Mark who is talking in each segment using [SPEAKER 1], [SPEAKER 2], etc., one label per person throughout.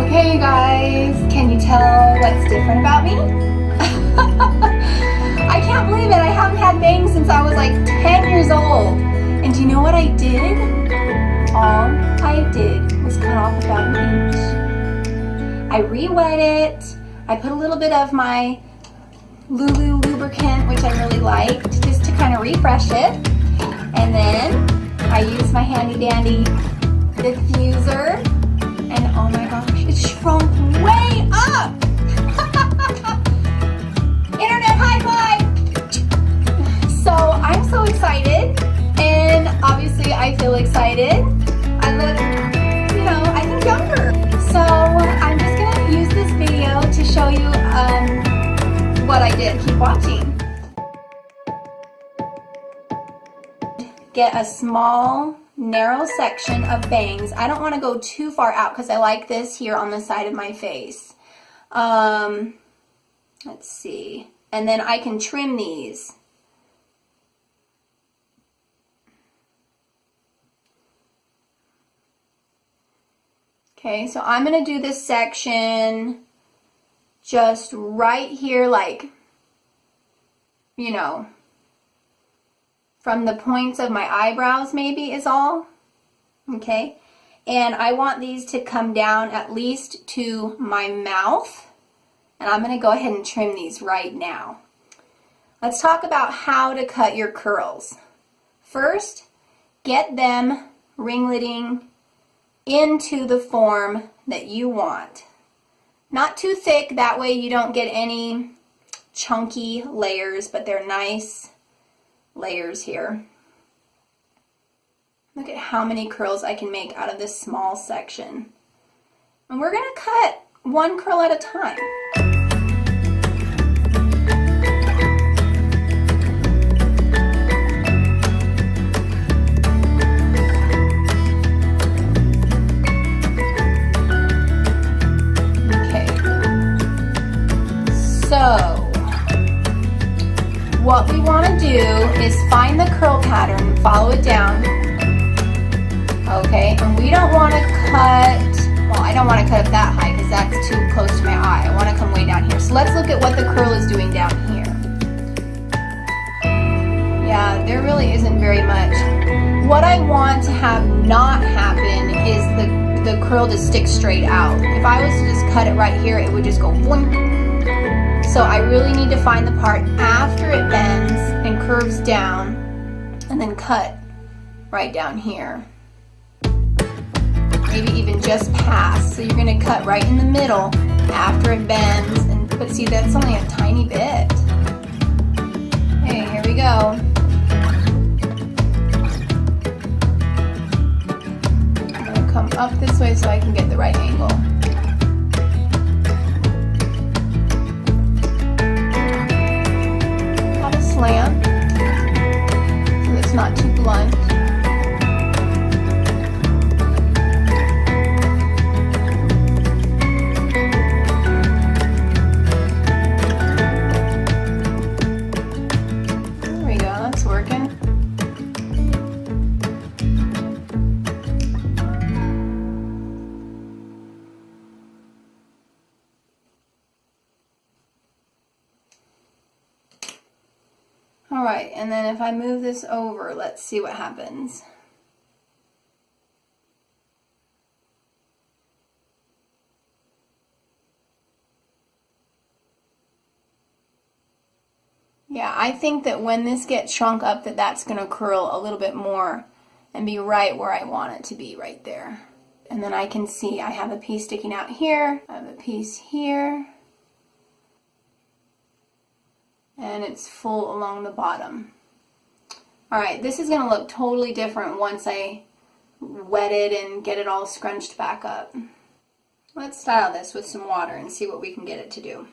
[SPEAKER 1] Hey guys, can you tell what's different about me? I can't believe it. I haven't had bangs since I was like 10 years old. And do you know what I did? All I did was cut off about an inch. I re-wet it. I put a little bit of my Lulu lubricant, which I really liked, just to kind of refresh it. And then I used my handy dandy diffuser. And oh my gosh, it shrunk way up! Internet high five! So I'm so excited, and obviously I feel excited. I look, I think younger. So I'm just gonna use this video to show you what I did. Keep watching. Get a small, narrow section of bangs. I don't want to go too far out because I like this here on the side of my face. Let's see. And then I can trim these. Okay, so I'm going to do this section just right here, like, from the points of my eyebrows maybe is all. Okay, and I want these to come down at least to my mouth, and I'm going to go ahead and trim these right now. Let's talk about how to cut your curls. First, get them ringleting into the form that you want. Not too thick, that way you don't get any chunky layers, but they're nice layers here. Look at how many curls I can make out of this small section. And we're going to cut one curl at a time. What we want to do is find the curl pattern, follow it down, okay, and we don't want to cut, well, I don't want to cut it that high because that's too close to my eye. I want to come way down here. So let's look at what the curl is doing down here. Yeah, there really isn't very much. What I want to have not happen is the curl to stick straight out. If I was to just cut it right here, it would just go boing. So I really need to find the part after it bends and curves down and then cut right down here. Maybe even just past. So you're going to cut right in the middle after it bends. But see, that's only a tiny bit. Okay, here we go. I'm going to come up this way so I can get the right angle. Slant, so it's not too blunt. There we go, that's working. Alright, and then if I move this over, let's see what happens. Yeah, I think that when this gets shrunk up, that's going to curl a little bit more and be right where I want it to be, right there. And then I can see I have a piece sticking out here, I have a piece here, and it's full along the bottom. Alright, this is going to look totally different once I wet it and get it all scrunched back up. Let's style this with some water and see what we can get it to do.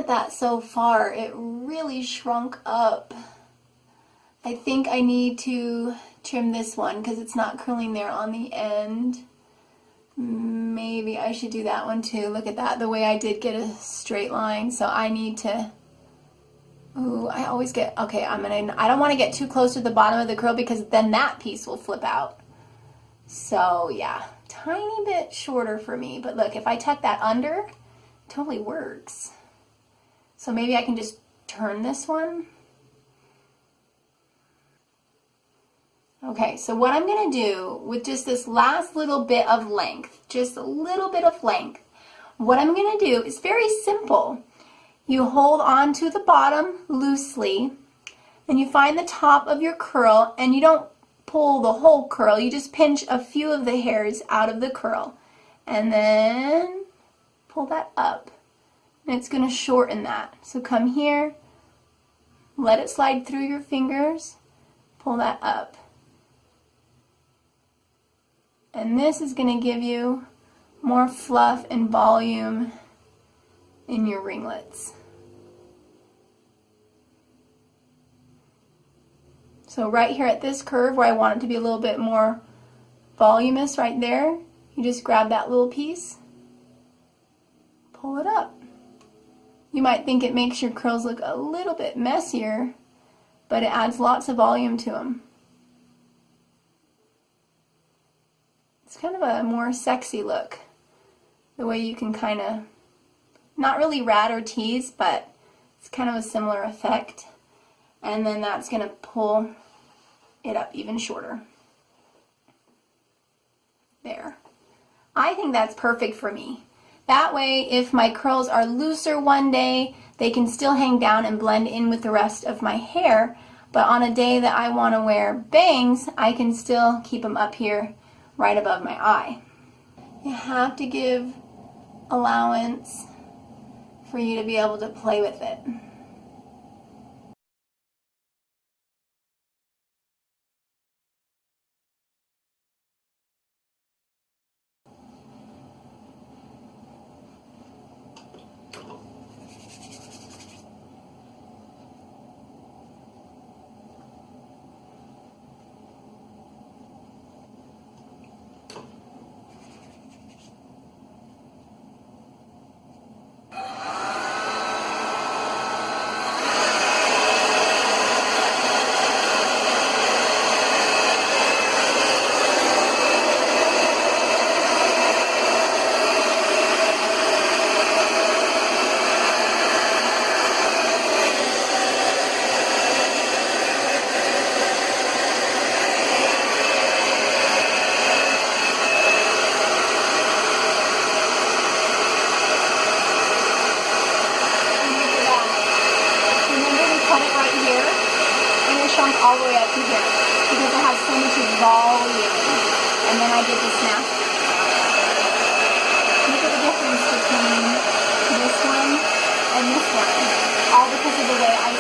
[SPEAKER 1] that so far. It really shrunk up. I think I need to trim this one because it's not curling there on the end. Maybe I should do that one too. Look at that, the way I did get a straight line. So I need to, ooh, I always get, okay, I don't want to get too close to the bottom of the curl because then that piece will flip out. So yeah, tiny bit shorter for me. But look, if I tuck that under, it totally works. So maybe I can just turn this one. Okay, so what I'm going to do with just this last little bit of length, just a little bit of length, what I'm going to do is very simple. You hold on to the bottom loosely, and you find the top of your curl, and you don't pull the whole curl, you just pinch a few of the hairs out of the curl, and then pull that up. And it's going to shorten that. So come here, let it slide through your fingers, pull that up. And this is going to give you more fluff and volume in your ringlets. So right here at this curve where I want it to be a little bit more voluminous right there, you just grab that little piece, pull it up. You might think it makes your curls look a little bit messier, but it adds lots of volume to them. It's kind of a more sexy look, the way you can kind of, not really rat or tease, but it's kind of a similar effect. And then that's going to pull it up even shorter. There. I think that's perfect for me. That way, if my curls are looser one day, they can still hang down and blend in with the rest of my hair. But on a day that I want to wear bangs, I can still keep them up here right above my eye. You have to give allowance for you to be able to play with it. All the way up to here because it has so much volume, and then I did the snap. Look at the difference between this one and this one, all because of the way I